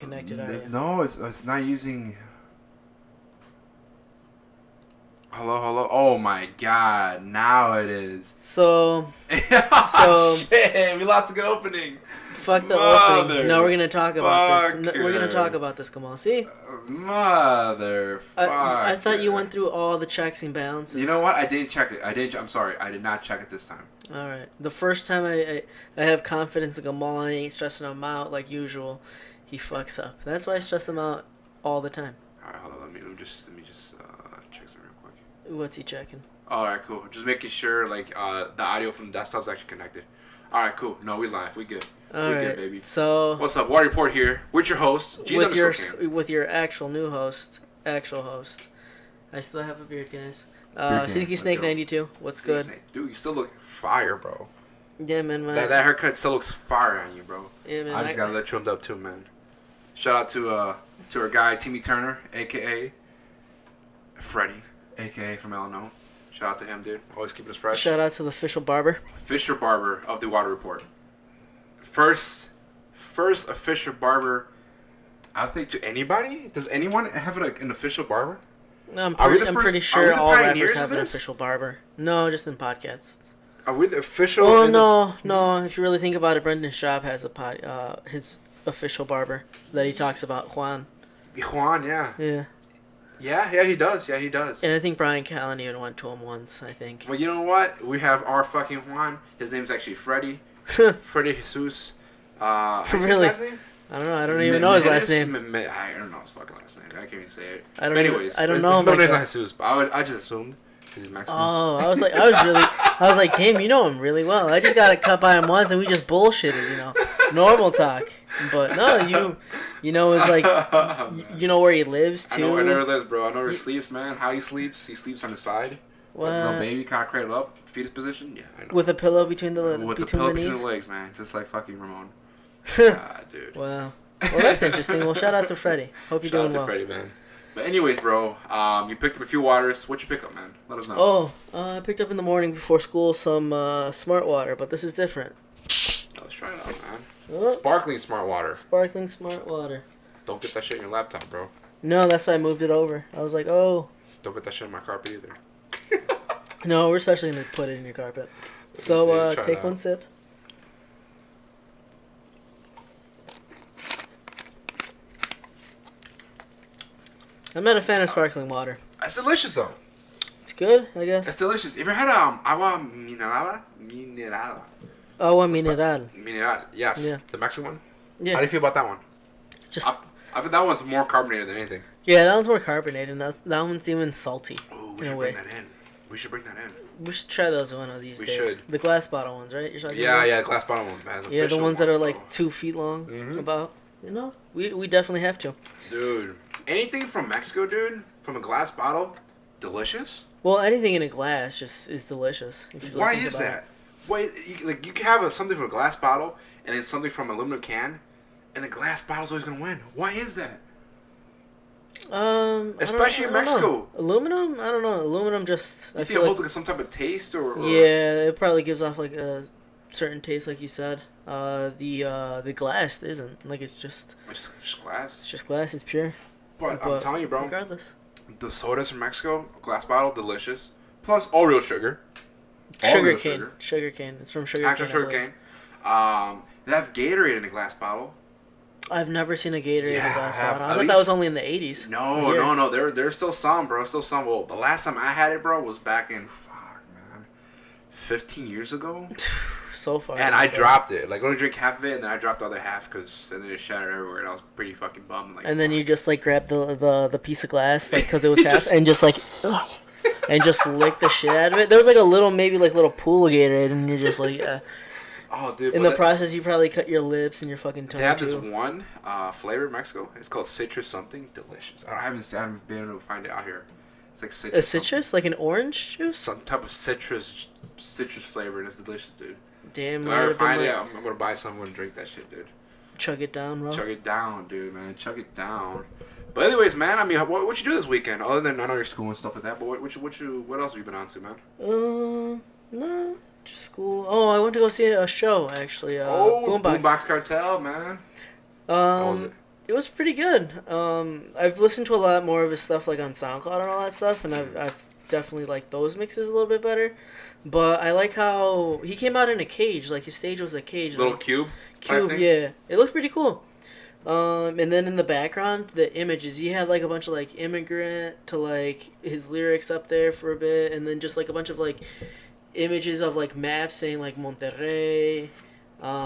connected, are you? No, it's not using. Hello. Oh my God! Now it is. So Shit, we lost a good opening. Fuck the opening. No, we're gonna talk about this. We're gonna talk about this, Gammal. See? I thought you went through all the checks and balances. You know what? I didn't check it. I'm sorry. I did not check it this time. All right. The first time I have confidence in Gammal, I ain't stressing him out like usual. He fucks up. That's why I stress him out all the time. All right, hold on. Let me just check something real quick. What's he checking? All right, cool. Just making sure the audio from the desktop's actually connected. All right, cool. No, we live. We good. All right, good, baby. So what's up? Water Report here with your host, with your actual new host, I still have a beard, guys. Sneaky Snake 92. What's good? Snake. Dude, you still look fire, bro. Yeah, man. That haircut still looks fire on you, bro. Yeah, man. I just gotta let trimmed up too, man. Shout out to our guy Timmy Turner, aka Freddie, aka from Illinois. Shout out to him, dude. Always keeping us fresh. Shout out to the official barber. Official barber of the Water Report. First official barber, I think, to anybody. Does anyone have an official barber? No, I'm pretty sure all rappers have an official barber. No, just in podcasts. Are we the official? Oh no. If you really think about it, Brendan Schaub has his official barber that he talks about, Juan. Juan, yeah. Yeah. Yeah, he does. Yeah, he does. And I think Brian Callen even went to him once, I think. Well, you know what? We have our fucking Juan. His name's actually Freddie. Freddie Jesus. Really? His last name? I don't know. I don't even know his last name. I don't know his fucking last name. I can't even say it. I don't His know. middle name's not Jesus, but I just assumed he's Mexican. Oh, I was like, damn, you know him really well. I just got cut by him once and we just bullshitted, normal talk. But no, you know, it's like, you know where he lives too. I know where he lives, bro. I know where he sleeps, man. How he sleeps on the side. What? Like a little baby, kind of cradled up, fetus position. Yeah, I know. With a pillow between the between knees? the legs, man. Just like fucking Ramon. God, dude. Wow. Well, that's interesting. Well, shout out to Freddie. Hope you're doing well. Shout out to Freddie, man. But anyways, bro, you picked up a few waters. What'd you pick up, man? Let us know. I picked up in the morning before school some smart water, but this is different. Let's try it out, man. Sparkling smart water. Sparkling smart water. Don't get that shit in your laptop, bro. No, that's why I moved it over. I was like, oh. Don't get that shit in my carpet either. No, we're especially going to put it in your carpet. So, take one sip. I'm not a fan of sparkling water. It's delicious, though. It's good, I guess. It's delicious. Have you ever had agua mineral? Agua mineral. Mineral, yes. Yeah. The Mexican one? Yeah. How do you feel about that one? Just. I think that one's more carbonated than anything. Yeah, that one's more carbonated. That one's even salty. Oh, we should bring that in. We should bring that in. We should try those one of these days. We should. The glass bottle ones, right? You're talking about? Yeah, glass bottle ones, man. Yeah, the ones that are like 2 feet long. Mm-hmm. About. We definitely have to. Dude, anything from Mexico, dude, from a glass bottle, delicious. Well, anything in a glass just is delicious. Why is that? Why, you can have something from a glass bottle and then something from an aluminum can, and the glass bottle's always gonna win. Why is that? Especially in Mexico. Aluminum? I don't know. Aluminum just. I feel it holds like some type of taste, or. Yeah, it probably gives off like a certain taste, like you said. The glass isn't like it's just glass. It's just glass. It's pure. But I'm telling you, bro. Regardless. The sodas from Mexico, glass bottle, delicious. Plus all real sugar. Sugar cane. It's from sugar cane. Actual sugar cane. They have Gatorade in a glass bottle. I've never seen a Gatorade in a glass bottle. I thought that was only in the 80s. No. There's still some, bro. Still some. Well, the last time I had it, bro, was back in 15 years ago. So far. And I dropped it. Like, I only drink half of it, and then I dropped the other half because then it shattered everywhere, and I was pretty fucking bummed. Like, and then you just, like, grabbed the piece of glass, like, because it was half, and just, like, and just lick the shit out of it. There was, like, a little, maybe, like, little pool of Gatorade, and you're just, like, Oh, dude. In the process, you probably cut your lips and your fucking tongue. They have this one flavor in Mexico. It's called citrus something. Delicious. I haven't been able to find it out here. It's like citrus. A citrus? Something. Like an orange juice? Some type of citrus flavor, and it's delicious, dude. Damn. If I ever find it, I'm going to buy some and drink that shit, dude. Chug it down, bro. Chug it down, dude, man. Chug it down. But anyways, man, I mean, what you do this weekend? Other than, I know your school and stuff like that, but what else have you been on to, man? No. Just school. Oh, I went to go see a show actually. Boombox Cartel, man. How was it? It was pretty good. I've listened to a lot more of his stuff like on SoundCloud and all that stuff, and I've definitely liked those mixes a little bit better. But I like how he came out in a cage. Like his stage was a cage. Little like, cube. Cube, yeah. It looked pretty cool. And then in the background, the images. He had like a bunch of like immigrant to like his lyrics up there for a bit, and then just like a bunch of like images of like maps saying like Monterrey,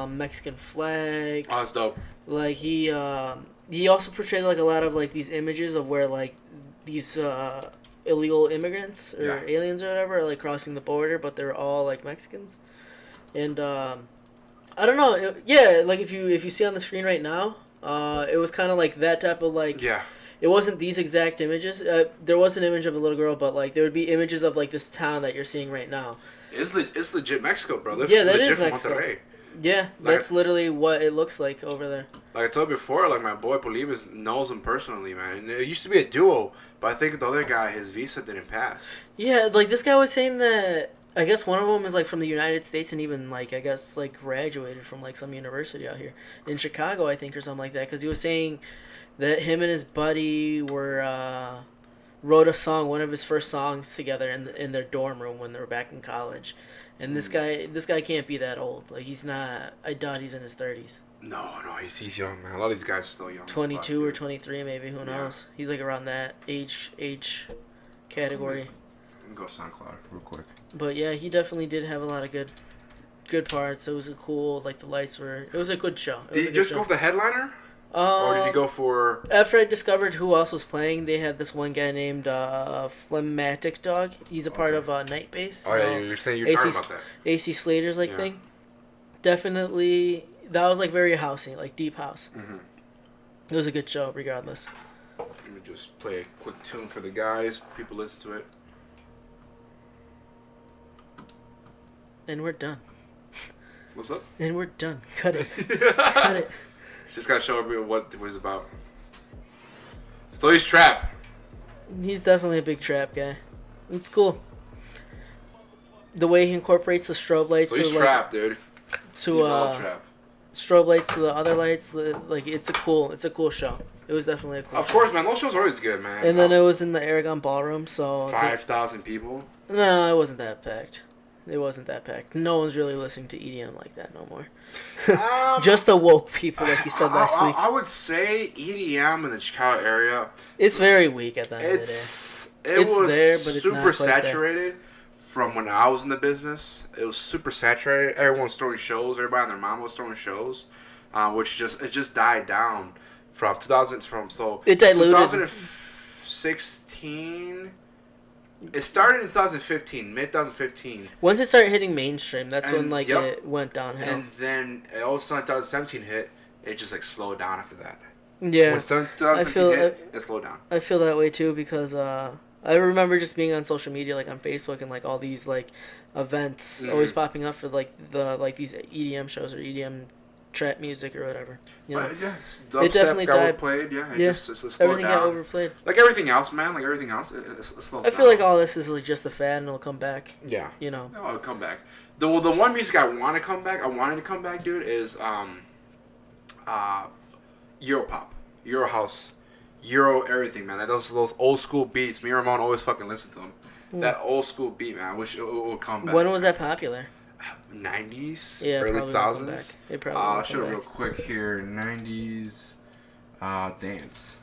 Mexican flag. Oh, that's dope. Like he also portrayed like a lot of like these images of where like these illegal immigrants or aliens or whatever are like crossing the border, but they're all like Mexicans. And I don't know, like if you see on the screen right now, it was kind of like that type of like It wasn't these exact images. There was an image of a little girl, but like there would be images of like this town that you're seeing right now. It's legit Mexico, bro. Yeah, that is Mexico. Monterrey. Yeah, Like that's literally what it looks like over there. Like I told you before, like my boy Polibas knows him personally, man. And it used to be a duo, but I think the other guy, his visa didn't pass. Yeah, like this guy was saying that I guess one of them is like from the United States and even like I guess like graduated from like some university out here in Chicago, I think, or something like that. Because he was saying that him and his buddy were wrote a song, one of his first songs together in their dorm room when they were back in college. And this guy can't be that old. Like he's not. I doubt he's in his 30s. No, he's young, man. A lot of these guys are still young. 22 or 23, maybe. Who knows? He's like around that age category. Let me go SoundCloud real quick. But yeah, he definitely did have a lot of good parts. It was a cool, like the lights were. It was a good show. Did you just go for the headliner? Or did you go for... After I discovered who else was playing, they had this one guy named Phlegmatic Dog. He's a part of Night Bass. Oh, yeah, you're saying you're talking about that. AC Slater's thing. Definitely, that was like very housey, like deep house. Mm-hmm. It was a good show, regardless. Let me just play a quick tune for the guys. People listen to it. And we're done. What's up? And we're done. Cut it. Cut it. Just gotta show everyone what it was about. So he's trap. He's definitely a big trap guy. It's cool. The way he incorporates the strobe lights. So he's to, trap, dude. To he's all trap. Strobe lights to the other lights. Like it's a cool show. It was definitely a cool. Of course, man. Those shows are always good, man. And then it was in the Aragon Ballroom, so 5,000 people. No, it wasn't that packed. It wasn't that packed. No one's really listening to EDM like that no more. Just the woke people, like you said last week. I would say EDM in the Chicago area. It's very weak at the end of the day. It was there, but it's super not quite saturated from when I was in the business. It was super saturated. Everyone was throwing shows. Everybody and their mom was throwing shows, which just died down from 2000 it diluted. 2016. It started in 2015, mid 2015. Once it started hitting mainstream, that's when it went downhill. And then all of a sudden 2017 hit, it just slowed down after that. Yeah, when 2017 hit, it slowed down. I feel that way too because I remember just being on social media, like on Facebook, and like all these like events always popping up for like these EDM shows or EDM trap music or whatever. You know? It definitely got overplayed. It just slowed everything down. got overplayed. Like everything else, man. Like everything else, it slows down. I feel like all this is like just a fad and it'll come back. Yeah. You know. No, it'll come back. The one music I wanted to come back, dude, is Euro pop, Euro house, Euro everything, man. Those old school beats. Me and Ramon always fucking listen to them. That old school beat, man. I wish it would come back. When was that popular? 90s, yeah, early 2000s. It probably I'll show it real quick here. 90s dance.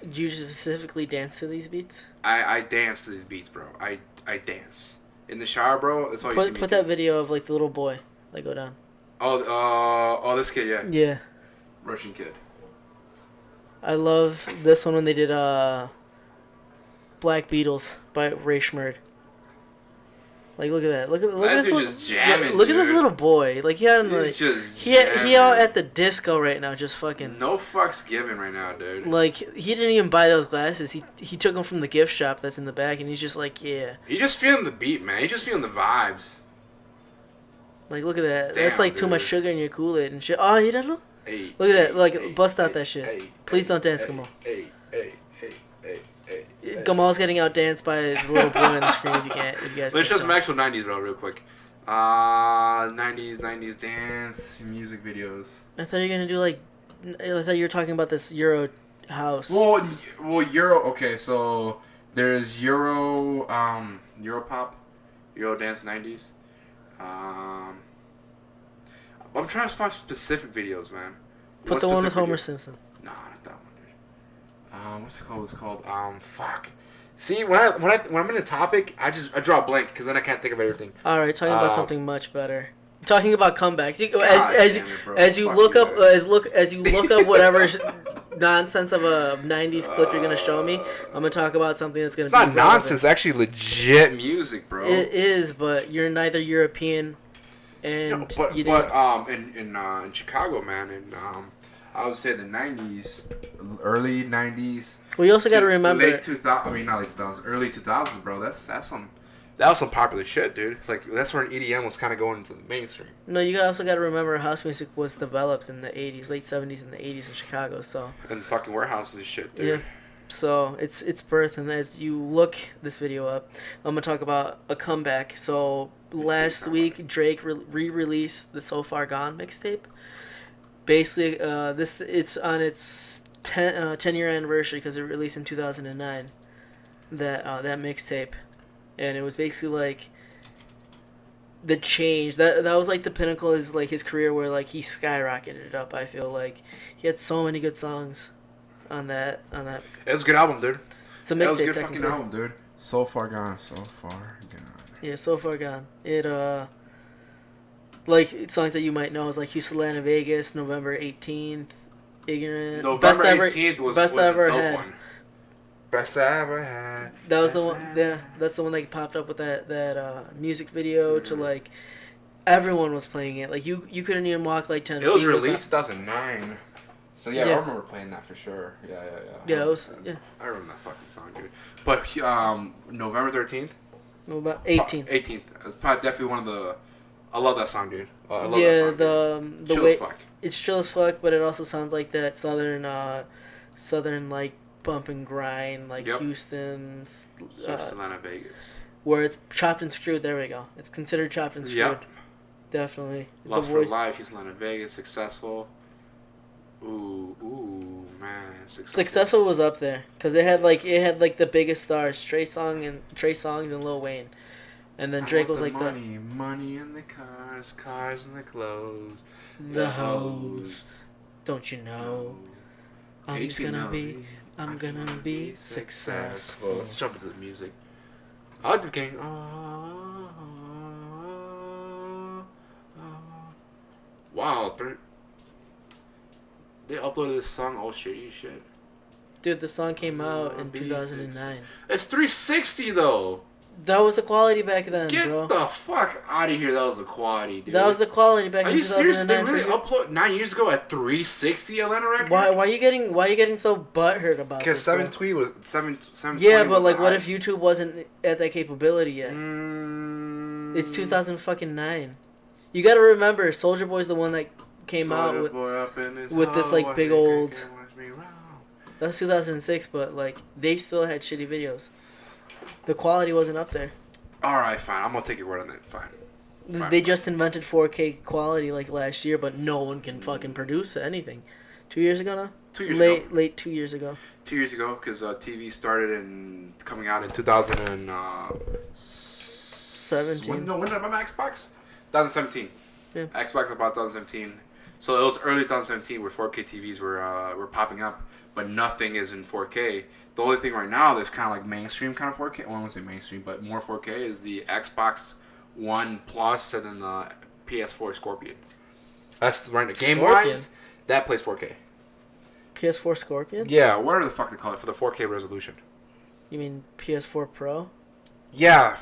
Did you specifically dance to these beats? I dance to these beats, bro. I dance in the shower, bro. That's all you see me Put that video of like the little boy like go down. Oh, this kid, yeah. Yeah. Russian kid. I love this one when they did Black Beatles by Ray Schmerd. Like look at that! Look at this dude little, just jamming. Look at this little boy! Like he out in He's just he out at the disco right now, just fucking. No fucks given right now, dude. Like he didn't even buy those glasses. He took them from the gift shop that's in the back, and he's just like, yeah. You just feeling the beat, man. You just feeling the vibes. Like look at that! Damn, that's like dude. Too much sugar in your Kool-Aid and shit. Oh, you don't know? Hey, look at that! Like hey, bust out hey, that shit. Hey, Please don't dance, Gammal. Hey. Gammal's getting out danced by the little boy on the screen. If you guys. Let's show some actual 90s, bro, real quick. 90s dance music videos. I thought you were gonna do like I thought you were talking about this Euro house. Well, Euro. Okay, so there's Euro, Europop, Eurodance '90s. I'm trying to find specific videos, man. Put the one with Homer Simpson. No, not that one, dude. What's it called? Fuck. See, when I'm in a topic, I draw a blank because then I can't think of everything. All right, talking about something much better. Talking about comebacks. As you look up whatever nonsense of a '90s clip you're gonna show me, I'm gonna talk about something that's gonna. It's not nonsense. It's actually legit music, bro. It is, but you're neither European, and in Chicago, man, and I would say the '90s, early '90s. Well, you also got to remember late 2000. I mean, not late 2000s, early 2000s, bro. That was some popular shit, dude. Like, that's when EDM was kind of going into the mainstream. No, you also got to remember house music was developed in the 80s, late 70s and the 80s in Chicago, so. And fucking warehouses and shit, dude. Yeah. So, it's birth, and as you look this video up, I'm going to talk about a comeback. So, last week, Drake re-released the So Far Gone mixtape. Basically, it's on its 10-year anniversary because it released in 2009, that mixtape. And it was basically like the change that was like the pinnacle is like his career where like he skyrocketed it up. I feel like he had so many good songs on that. It was a good album, dude. It's a mixtape. That was a good fucking album, dude. So Far Gone, So Far Gone. Yeah, So Far Gone. It like songs that you might know is like Houston, Atlanta, Vegas, November 18th, Ignorant. November 18th was Best a Ever dope Had. one. Best I ever had. That was the one. Yeah, that's the one that popped up with that music video. To like, everyone was playing it. Like you couldn't even walk like 10 feet. It was released 2009. So yeah, I remember playing that for sure. Yeah. Yeah, it was. Yeah. I remember that fucking song, dude. But November 13th. No, about 18th. 18th. It's probably definitely one of the. I love that song, dude. I love yeah, that song, the chill way as fuck. It's chill as fuck, but it also sounds like that southern like bump and grind, like Houston's. Atlanta, Vegas. Where it's chopped and screwed. There we go. It's considered chopped and screwed. Yep. Definitely. Lust for Life. Houston, Atlanta, Vegas. Successful. Ooh, man. Successful was up there because it had like the biggest stars, Trey Songz and Lil Wayne, and then Drake was like money in the cars in the clothes, the hoes. Don't you know? I'm gonna be successful. Let's jump into the music. I like the beginning. Wow, they uploaded this song. Oh shitty shit. Dude, the song came out in 2009. It's 360 though. That was the quality back then, bro. Get the fuck out of here. That was the quality, dude. That was the quality back in 2009. Are you serious? They really uploaded 9 years ago at 360 Atlanta Records? Why are you getting so butthurt about this? Because 720 was 720. Yeah, but like, what if YouTube wasn't at that capability yet? It's 2009. You gotta remember, Soulja Boy's the one that came out with this like big old. That's 2006, but like they still had shitty videos. The quality wasn't up there. Alright, fine. I'm gonna take your word on that. Fine. They just invented 4K quality like last year, but no one can fucking produce anything. 2 years ago now? 2 years ago. Late 2 years ago. 2 years ago, because TV started coming out in 2017. When did I buy my Xbox? 2017. Yeah. Xbox about 2017. So it was early 2017 where 4K TVs were popping up, but nothing is in 4K. The only thing right now that's kind of like mainstream kind of 4K, well, I won't say mainstream, but more 4K is the Xbox One Plus and then the PS4 Scorpion. That's right. Game-wise, that plays 4K. PS4 Scorpion? Yeah, whatever the fuck they call it for the 4K resolution. You mean PS4 Pro? Yeah,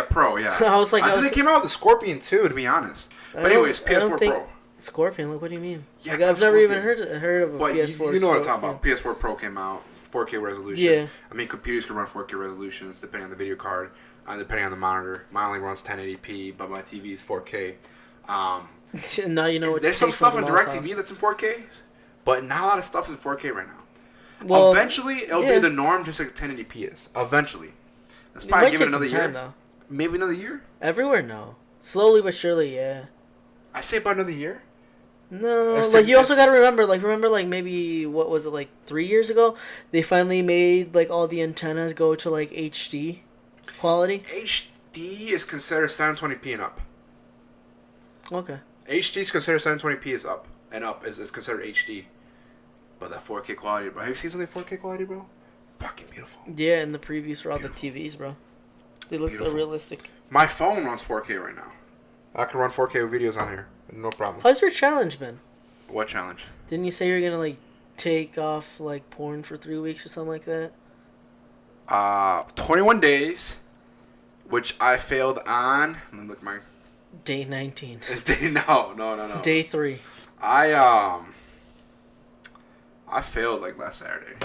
Pro, yeah. I was like, I think they came out with the Scorpion too, to be honest. But anyways, PS4 Pro. Scorpion, like, what do you mean? Yeah, like, I've never even heard of a but PS4. You know what I'm talking about. PS4 Pro came out, 4K resolution. Yeah. I mean, computers can run 4K resolutions depending on the video card, depending on the monitor. Mine only runs 1080p, but my TV is 4K. Now you know what. There's some stuff in DirecTV that's in 4K, but not a lot of stuff is in 4K right now. Well, eventually, it'll be the norm, just like 1080p is. Eventually. Let's probably give it another year. Though. Maybe another year? Everywhere, no. Slowly but surely, yeah. I say about another year. No, like you also gotta remember, like maybe what was it, like 3 years ago? They finally made like all the antennas go to like HD quality. HD is considered 720p and up. Okay. HD is considered 720p is up and up is considered HD. But that 4K quality, bro. Have you seen something 4K quality, bro? Fucking beautiful. Yeah, and the previews for all the TVs, bro. They look so realistic. My phone runs 4K right now. I can run 4K videos on here. No problem. How's your challenge been? What challenge? Didn't you say you were gonna like take off like porn for 3 weeks or something like that? 21 days, which I failed on. Let me look at my... Day 19. No. Day 3. I failed like last Saturday.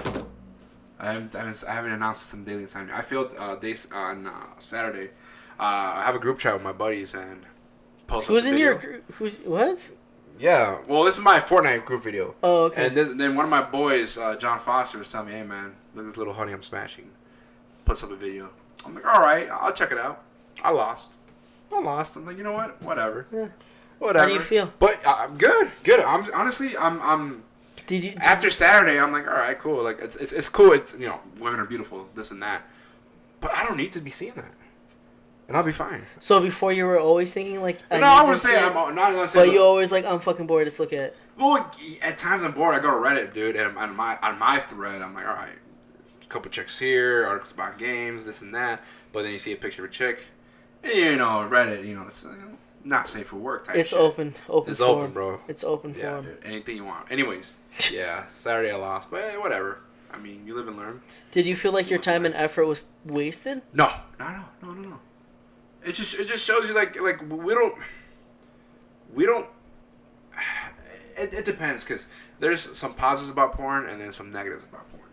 I haven't announced this in daily time. I failed days on Saturday. I have a group chat with my buddies and post. Who's in your group? Who's what? Yeah, well, this is my Fortnite group video. Oh, okay. And then one of my boys, John Foster, was telling me, "Hey man, look at this little honey I'm smashing." Puts up a video. I'm like, all right, I'll check it out. I lost. I'm like, you know what? Whatever. Yeah. Whatever. How do you feel? But I'm good. I'm honestly. After Saturday, I'm like, all right, cool. Like it's cool. It's women are beautiful, this and that. But I don't need to be seeing that, and I'll be fine. So before you were always thinking like, I want to say I'm not gonna say. But you always like, I'm fucking bored. Let's look at it. Well, at times I'm bored. I go to Reddit, dude, and on my thread, I'm like, all right, a couple chicks here, articles about games, this and that. But then you see a picture of a chick, and Reddit, it's not safe for work type. It's shit. open. It's forum. open, bro. It's open for Yeah, dude, anything you want. Anyways, yeah, Saturday I lost, but whatever. I mean, you live and learn. Did you feel like your time and effort was wasted? No. It just shows you like we don't. It depends, because there's some positives about porn and then some negatives about porn.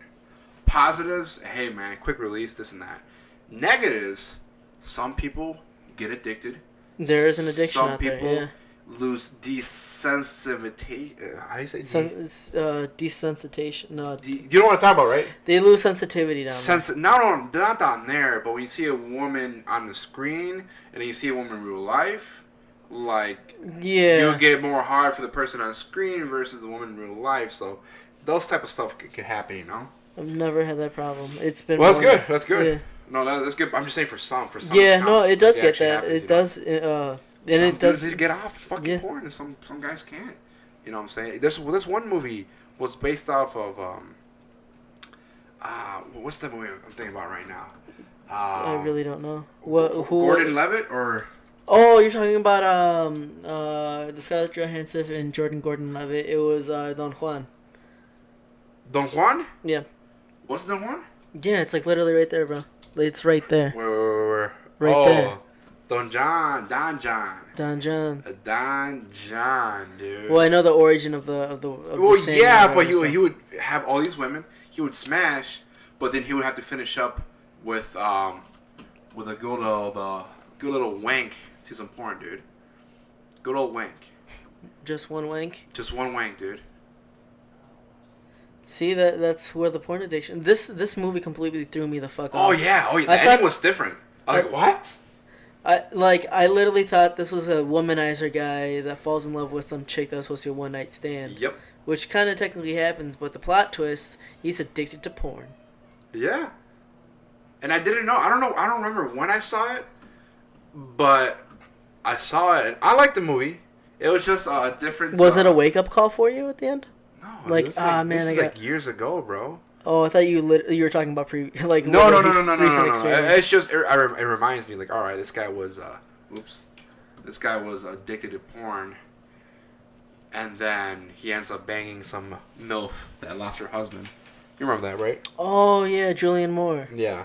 Positives, hey man, quick release, this and that. Negatives, some people get addicted. There is an addiction some out there. people Yeah. lose desensitization. How do you say? Desensitization. No. You know what I'm talking about, right? They lose sensitivity down there. No, not down there. But when you see a woman on the screen and then you see a woman in real life, like, you get more hard for the person on the screen versus the woman in real life. So those type of stuff could happen, I've never had that problem. It's been. Well, that's good. That's good. Yeah. No, that's good. I'm just saying for some. Yeah, no, it does get that. It does. And some it does. Dudes get off fucking porn, and some guys can't. You know what I'm saying? This one movie was based off of what's the movie I'm thinking about right now? I really don't know. Who? Gordon Levitt or? Oh, you're talking about the Scarlett Johansson and Gordon Levitt. It was Don Juan. Don Juan? Yeah. What's Don Juan? Yeah, it's like literally right there, bro. It's right there. Where? Right there. Don John, dude. Well, I know the origin of the Well, the yeah, but he would have all these women. He would smash, but then he would have to finish up with a good little wank to some porn, dude. Good old wank. Just one wank. Just one wank, dude. See, that's where the porn addiction. This movie completely threw me the fuck off. Oh yeah. The ending was different. I was like, what? I literally thought this was a womanizer guy that falls in love with some chick that was supposed to be a one night stand. Yep. Which kind of technically happens, but the plot twist, he's addicted to porn. Yeah. And I didn't know. I don't remember when I saw it, but I saw it and I liked the movie. It was just a different. Was it a wake up call for you at the end? No. Like, man, this was years ago, bro. Oh, I thought you were talking about No. recent experience. It's just it reminds me, like, all right, this guy was addicted to porn, and then he ends up banging some MILF that lost her husband. You remember that, right? Oh yeah, Julianne Moore. Yeah.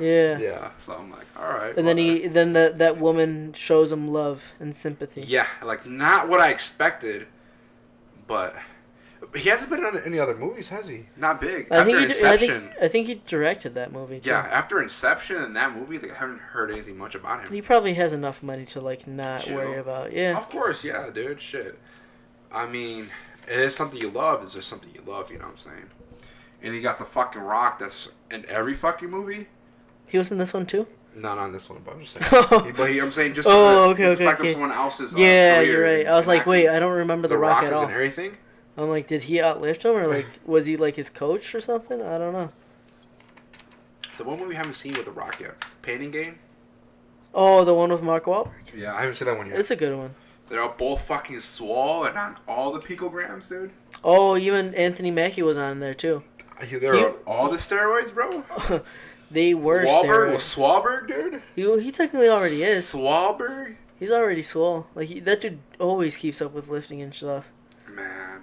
So I'm like, all right. And then that woman shows him love and sympathy. Yeah, like not what I expected, but. He hasn't been on any other movies, has he? Not big. After Inception. I think he directed that movie, too. Yeah, after Inception and that movie, I haven't heard anything much about him. He probably has enough money to, not worry about. Yeah. Of course, yeah, dude. Shit. I mean, it is something you love. It's just something you love, you know what I'm saying? And you got the fucking Rock that's in every fucking movie. He was in this one, too? No, not in this one, but I'm just saying. I'm saying just okay. of someone else's yeah, career. You're right. I was like, wait, I don't remember the Rock at all. And everything. I'm like, did he outlift him, or like was he like his coach or something? I don't know. The one we haven't seen with The Rock yet, Painting Game. Oh, the one with Mark Wahlberg. Yeah, I haven't seen that one yet. It's a good one. They're all both fucking swole and on all the picograms, dude. Oh, even Anthony Mackie was on there too. They're on all the steroids, bro. They were Wahlberg steroids. was Swalberg, dude. He technically already is. Swalberg. He's already swole. Like that dude always keeps up with lifting and stuff. Man,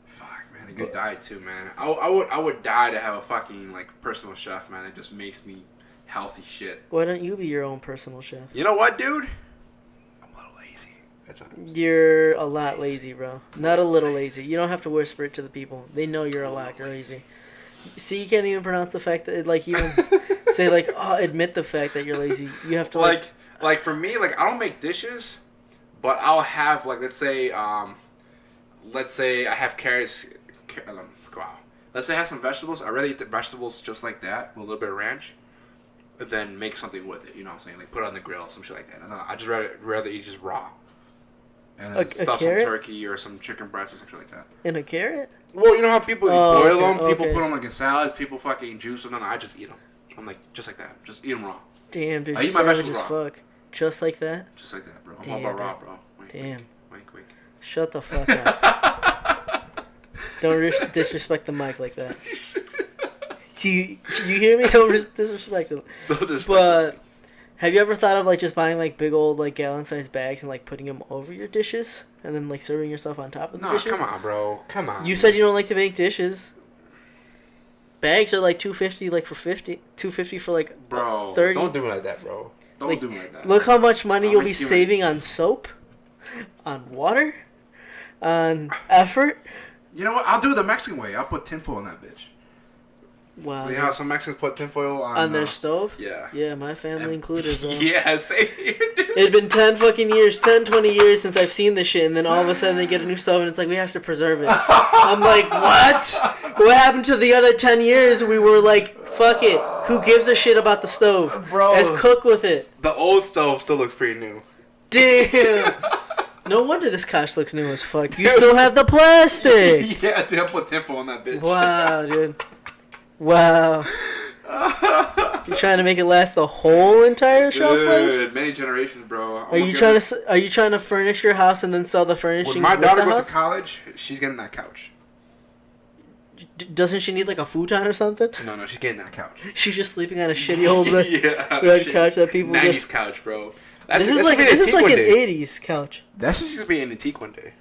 fuck, man, a good diet too, man. I would die to have a fucking like personal chef, man. It just makes me healthy shit. Why don't you be your own personal chef? You know what, dude? I'm a little lazy. You're a lot lazy, bro. Not a little lazy. You don't have to whisper it to the people. They know you're a lot lazy. See, you can't even pronounce the fact that, like, you say, like, admit the fact that you're lazy. You have to, like for me, like, I don't make dishes, but I'll have, like, let's say I have carrots. Wow. Let's say I have some vegetables. I'd rather eat the vegetables just like that with a little bit of ranch, and then make something with it. You know what I'm saying? Like, put it on the grill, some shit like that. And I just rather eat just raw. And then stuff some turkey or some chicken breast or something like that. And a carrot? Well, you know how people boil them? Okay. People put them like in salads. People fucking juice them. No, I just eat them. I'm like, just like that. Just eat them raw. Don't dude. I eat my vegetables raw. Fuck. Just like that? Just like that, bro. I'm Damn, all about raw, bro. Damn. Wink, wink. Shut the fuck up. Don't disrespect the mic like that. You hear me? Don't disrespect it. But have you ever thought of like just buying like big old like gallon-sized bags and like putting them over your dishes and then like serving yourself on top of the dishes? No, come on, bro. Come on. You said you don't like to make dishes. Bags are like $250 like for 50, $250 for like bro, 30. Don't do it like that, bro. Don't do it like that. Look how much money you'll be saving on soap, on water, on effort. You know what? I'll do it the Mexican way. I'll put tinfoil on that bitch. Wow. Yeah, some Mexicans put tinfoil on their stove? Yeah. Yeah, my family included, bro. Yeah, same here, dude. It'd been 10 fucking years, 10, 20 years since I've seen this shit, and then all of a sudden they get a new stove, and it's like, we have to preserve it. I'm like, what? What happened to the other 10 years? We were like, fuck it. Who gives a shit about the stove? Bro. Let's cook with it. The old stove still looks pretty new. Damn. No wonder this couch looks new as fuck. You still have the plastic. Yeah, dude, I put tinfoil on that bitch. Wow, dude. Wow. You're trying to make it last the whole entire shelf life? Dude, many generations, bro. Are you trying to furnish your house and then sell the furnishings? When my daughter goes to college, she's getting that couch. Doesn't she need like a futon or something? No, she's getting that couch. She's just sleeping on a shitty old red couch that people 90s just... couch, bro. This is like an 80s couch. That's just gonna be an antique one day.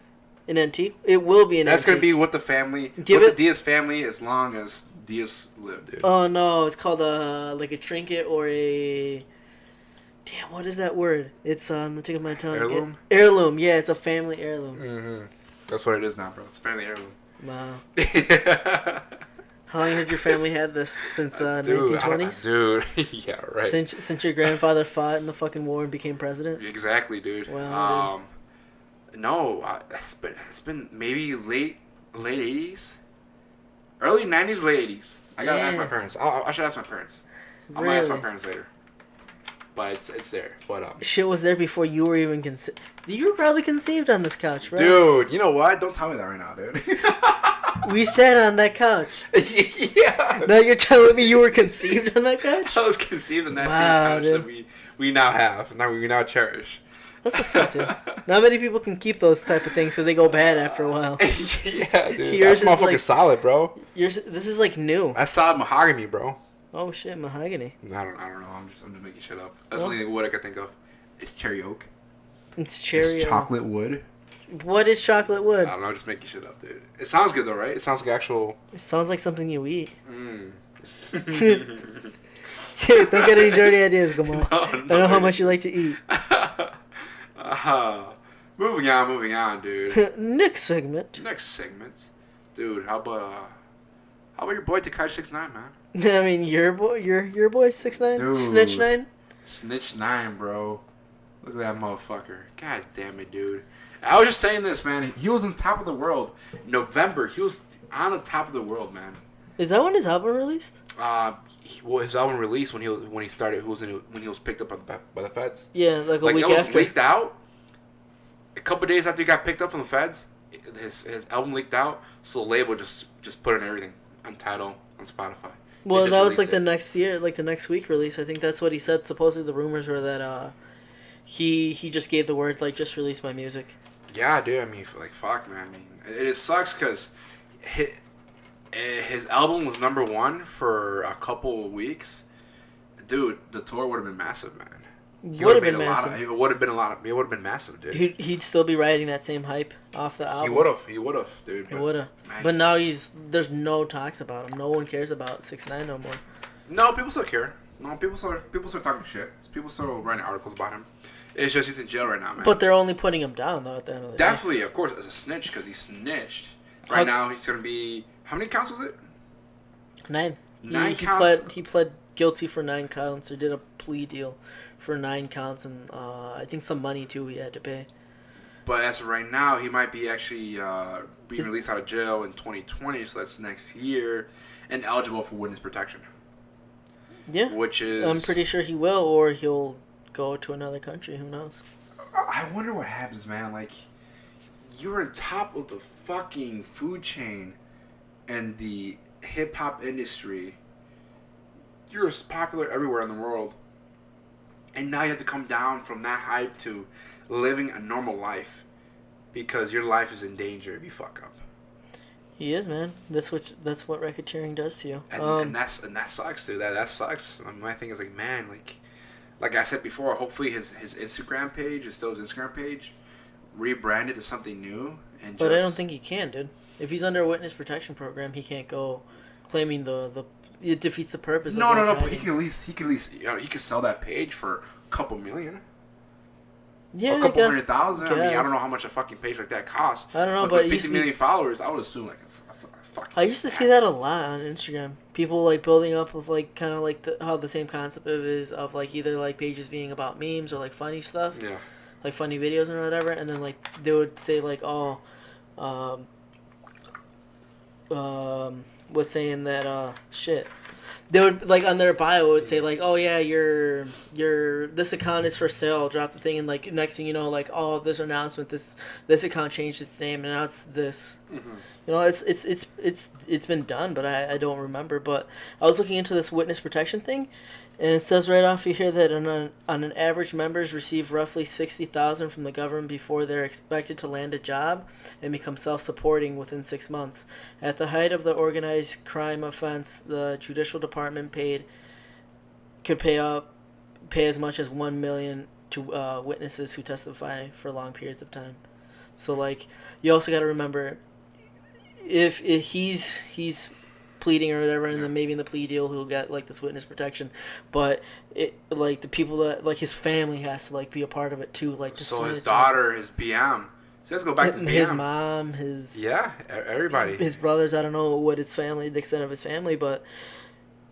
An antique? It will be an antique. That's gonna be with the family. The Diaz family as long as Diaz lived, dude. Oh no, it's called like a trinket or a... Damn, what is that word? It's on the tip of my tongue. Heirloom? Heirloom, yeah, it's a family heirloom. Mm-hmm. That's what it is now, bro. It's a family heirloom. Wow. How long has your family had this? Since 1920s? Dude, yeah, right. Since your grandfather fought in the fucking war and became president? Exactly, dude. Wow, no, it's been maybe late 80s, early 90s, late 80s. I gotta ask my parents. I should ask my parents. I'm gonna ask my parents later. But it's there. But shit was there before you were even conceived. You were probably conceived on this couch, right? Dude, you know what? Don't tell me that right now, dude. We sat on that couch. Yeah. Now you're telling me you were conceived on that couch? I was conceived in that same couch that we now have. We now cherish. That's what's up, dude. Not many people can keep those type of things because they go bad after a while. Yeah, dude. Yours that's is like solid, bro. This is like new. That's solid mahogany, bro. Oh shit, mahogany. I don't know. I'm just making shit up. That's the only wood I can think of. It's cherry oak. It's cherry. It's chocolate wood. What is chocolate wood? I don't know. I'm just making shit up, dude. It sounds good though, right? It sounds like actual. It sounds like something you eat. Don't get any dirty ideas, Gammal. I know how much you like to eat. Moving on, dude. Next segment, dude. How about your boy Tekashi 6ix9ine, man? I mean, your boy 6ix9ine, dude. Snitch 9. Snitch 9, bro. Look at that motherfucker. God damn it, dude. I was just saying this, man. He was on top of the world. In November, he was on the top of the world, man. Is that when his album released? His album released when he was picked up by the feds. Yeah, like a week it was after. leaked out. A couple days after he got picked up from the feds, his album leaked out, so the label just put in everything on Tidal, on Spotify. Well, that was like the next year, like the next week release. I think that's what he said. Supposedly the rumors were that he just gave the word like just release my music. Yeah, dude. I mean, like fuck, man. I mean, it sucks because his album was #1 for a couple of weeks. Dude, the tour would have been massive, man. Would have been massive. It would have been a lot of. It would have been massive, dude. He'd still be riding that same hype off the album. He would have, dude. He would have. But now there's no talks about him. No one cares about 6ix9ine no more. No, people still care. No, people still talking shit. People still writing articles about him. It's just he's in jail right now, man. But they're only putting him down though at the end of the day. Definitely, of course, as a snitch because he snitched. Right now he's gonna be. How many counts was it? 9. 9 counts. He pled guilty for 9 counts or did a plea deal for 9 counts and I think some money too he had to pay. But as of right now, he might be actually being released out of jail in 2020, so that's next year, and eligible for witness protection. Yeah. Which is... I'm pretty sure he will, or he'll go to another country. Who knows? I wonder what happens, man. Like, you're on top of the fucking food chain and the hip-hop industry. You're as popular everywhere in the world. And now you have to come down from that hype to living a normal life because your life is in danger if you fuck up. He is, man. That's what racketeering does to you. And that sucks, dude. That sucks. My thing is like, man, like I said before, hopefully his Instagram page is still his Instagram page, rebranded to something new. But I don't think he can, dude. If he's under a witness protection program, he can't go claiming it defeats the purpose. No. But he can at least he could sell that page for a couple million. Yeah, a couple 100,000. I mean, I don't know how much a fucking page like that costs. I don't know, but 50 million followers, I would assume like it's a fucking. I used to see that a lot on Instagram. People like building up with like kind of like how the same concept is of like either like pages being about memes or like funny stuff. Yeah. Like funny videos or whatever, and then like they would say like, was saying that shit. They would like on their bio it would say like, oh yeah, your this account is for sale. Drop the thing, and like next thing you know, like, oh, this announcement, this account changed its name and now it's this. Mm-hmm. You know, it's been done, but I don't remember. But I was looking into this witness protection thing, and it says right off here that on an average, members receive roughly $60,000 from the government before they're expected to land a job and become self-supporting within 6 months. At the height of the organized crime offense, the judicial department could pay as much as $1 million to witnesses who testify for long periods of time. So like, you also got to remember, if he's pleading or whatever, and then maybe in the plea deal he'll get like this witness protection, but it like the people that like his family has to like be a part of it too, like so his daughter, his BM. So let's go back to BM. His mom, everybody, his brothers. I don't know what his family, the extent of his family, but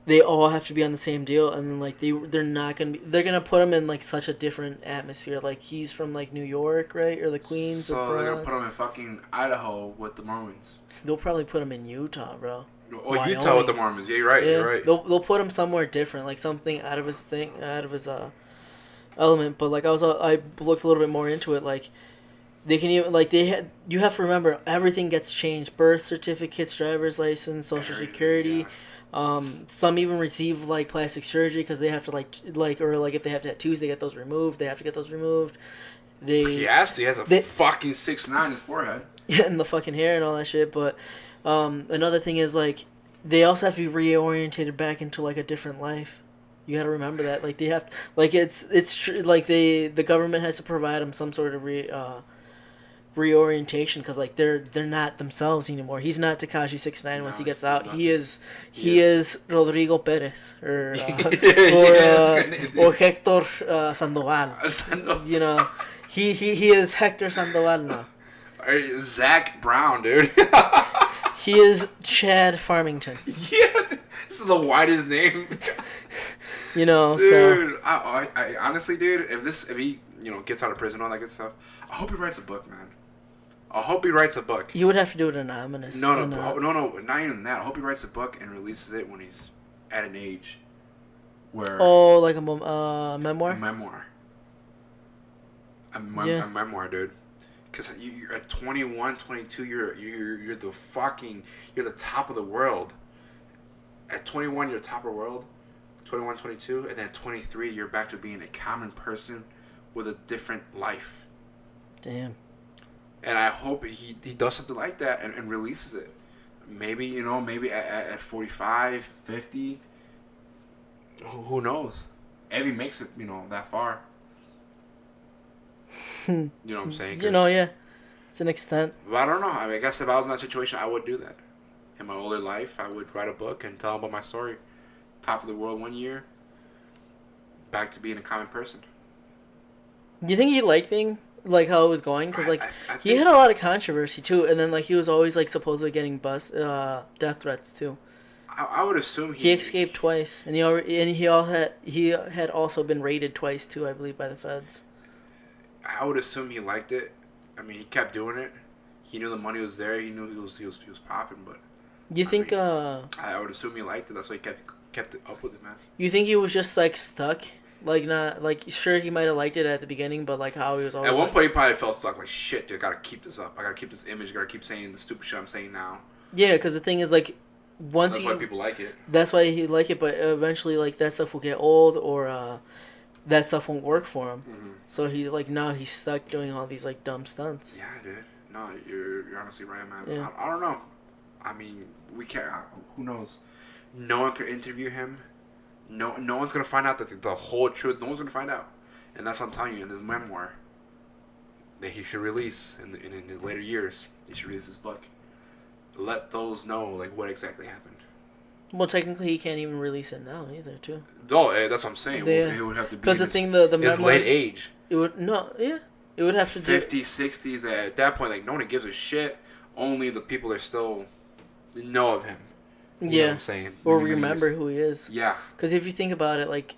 they all have to be on the same deal, and then like they're gonna put him in like such a different atmosphere. Like he's from like New York, right, or the Queens. So they're gonna put him in fucking Idaho with the Mormons. They'll probably put him in Utah, bro. Oh, Wyoming. Utah with the Mormons. Yeah, you're right. Yeah. You're right. They'll put him somewhere different, like something out of his element. But like I looked a little bit more into it. Like they can even like you have to remember everything gets changed: birth certificates, driver's license, social security. Yeah. Some even receive like plastic surgery because they have to or if they have tattoos, they get those removed. They have to get those removed. He has a fucking 6'9" in his forehead. Yeah, and the fucking hair and all that shit. But another thing is like they also have to be reorientated back into like a different life. You got to remember that. Like they have like like the government has to provide them some sort of reorientation because like they're not themselves anymore. He's not Tekashi 6ix9ine once he gets out. He is Rodrigo Perez or Hector Sandoval. You know, he is Hector Sandoval now. Zach Brown, dude. He is Chad Farmington. Yeah, this is the widest name. You know, dude. So. I honestly, dude, if he gets out of prison and all that good stuff, I hope he writes a book, man. I hope he writes a book. You would have to do it anonymous. No, not even that. I hope he writes a book and releases it when he's at an age where. Oh, like a memoir. A memoir. A memoir, dude. Because you're at 21, 22, you're the top of the world. At 21, you're the top of the world. 21, 22, and then 23, you're back to being a common person with a different life. Damn. And I hope he does something like that and releases it. Maybe, at 45, 50, who knows? If he makes it, that far. You know what I'm saying? Yeah. It's an extent. But I don't know. I guess if I was in that situation, I would do that. In my older life, I would write a book and tell about my story. Top of the world 1 year. Back to being a common person. Do you think he liked being, like, how it was going? Because, like, he had a lot of controversy, too. And then, like, he was always, like, supposedly getting death threats, too. I would assume he escaped twice. And he had also been raided twice, too, I believe, by the feds. I would assume he liked it. I mean, he kept doing it. He knew the money was there. He knew he was popping, but... Do you think... I would assume he liked it. That's why he kept it up with it, man. You think he was just, like, stuck? Like, not... Like, sure, he might have liked it at the beginning, but, like, how he was always... At one point, he probably felt stuck. Like, shit, dude, I gotta keep this up. I gotta keep this image. I gotta keep saying the stupid shit I'm saying now. Yeah, because the thing is, like... That's why people like it. That's why he like it, but eventually, like, that stuff will get old, or that stuff won't work for him. Mm-hmm. So he's like, now he's stuck doing all these, like, dumb stunts. Yeah, dude. No, you're honestly right, man. Yeah. I don't know. I mean, we can't. Who knows? No one could interview him. No one's gonna find out the whole truth. No one's gonna find out, and that's what I'm telling you in this memoir that he should release in his later years. He should release his book. Let those know, like, what exactly happened. Well, technically, he can't even release it now either, too. Oh, that's what I'm saying. It would have to be because the thing, the his late age. It would it would have to 50s, 60s. At that point, like, no one gives a shit. Only the people that still know of him. You know what I'm saying? Or remember who he is. Yeah. Because if you think about it, like,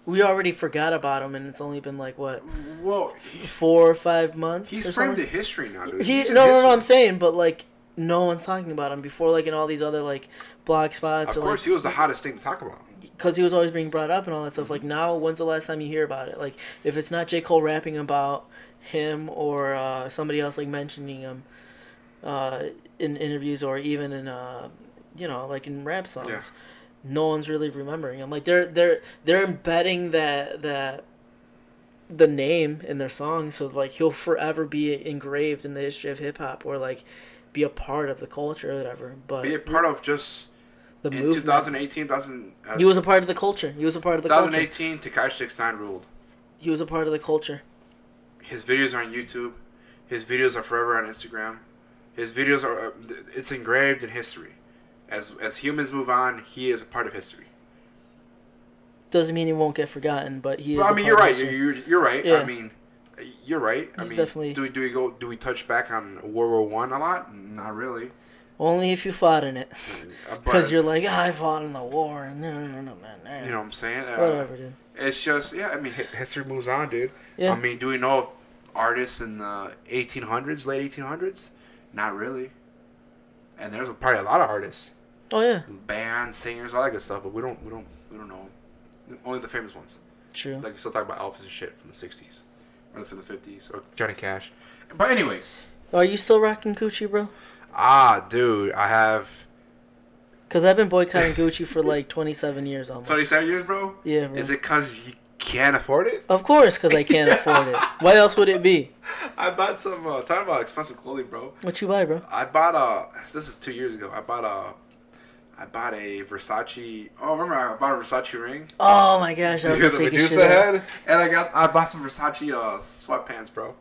we already forgot about him, and it's only been, like, what? Well, 4 or 5 months. He's framed in history now, dude. No. I'm saying, but, like, no one's talking about him before, like, in all these other, like, blog spots. Of course, he was the hottest thing to talk about. Because he was always being brought up and all that stuff. Like, now, when's the last time you hear about it? Like, if it's not J. Cole rapping about him or somebody else, like, mentioning him in interviews or even in, like, in rap songs, no one's really remembering him. Like, they're embedding the name in their songs, so, like, he'll forever be engraved in the history of hip-hop or, like, be a part of the culture or whatever. But be a part of just the movement. 2018, he was a part of the culture. 2018, Tekashi 6ix9ine ruled. He was a part of the culture. His videos are on YouTube. His videos are forever on Instagram. His videos are it's engraved in history. As humans move on, he is a part of history. Doesn't mean he won't get forgotten, but he is. Well, I mean, you're right. You're right. Yeah. I mean, you're right. I mean, definitely. Do we touch back on World War I a lot? Not really. Only if you fought in it, because you're like, I fought in the war. No. You know what I'm saying? Whatever, dude. It's just, I mean, history moves on, dude. Yeah. I mean, do we know of artists in the 1800s, late 1800s? Not really. And there's probably a lot of artists. Oh yeah. Bands, singers, all that good stuff, but we don't know them. Only the famous ones. True. Like, we still talk about Elvis and shit from the 60s. Or from the 50s. Or Johnny Cash. But anyways. Are you still rocking Gucci, bro? Dude, I have... Because I've been boycotting Gucci for like 27 years almost. 27 years, bro? Yeah, bro. Is it because you can't afford it? Of course, because I can't afford it. Why else would it be? I bought some... talking about expensive clothing, bro. What you buy, bro? I bought this is 2 years ago. I bought a Versace... Oh, remember I bought a Versace ring? Oh, my gosh. That was the freakiest shit head? And I bought some Versace sweatpants, bro.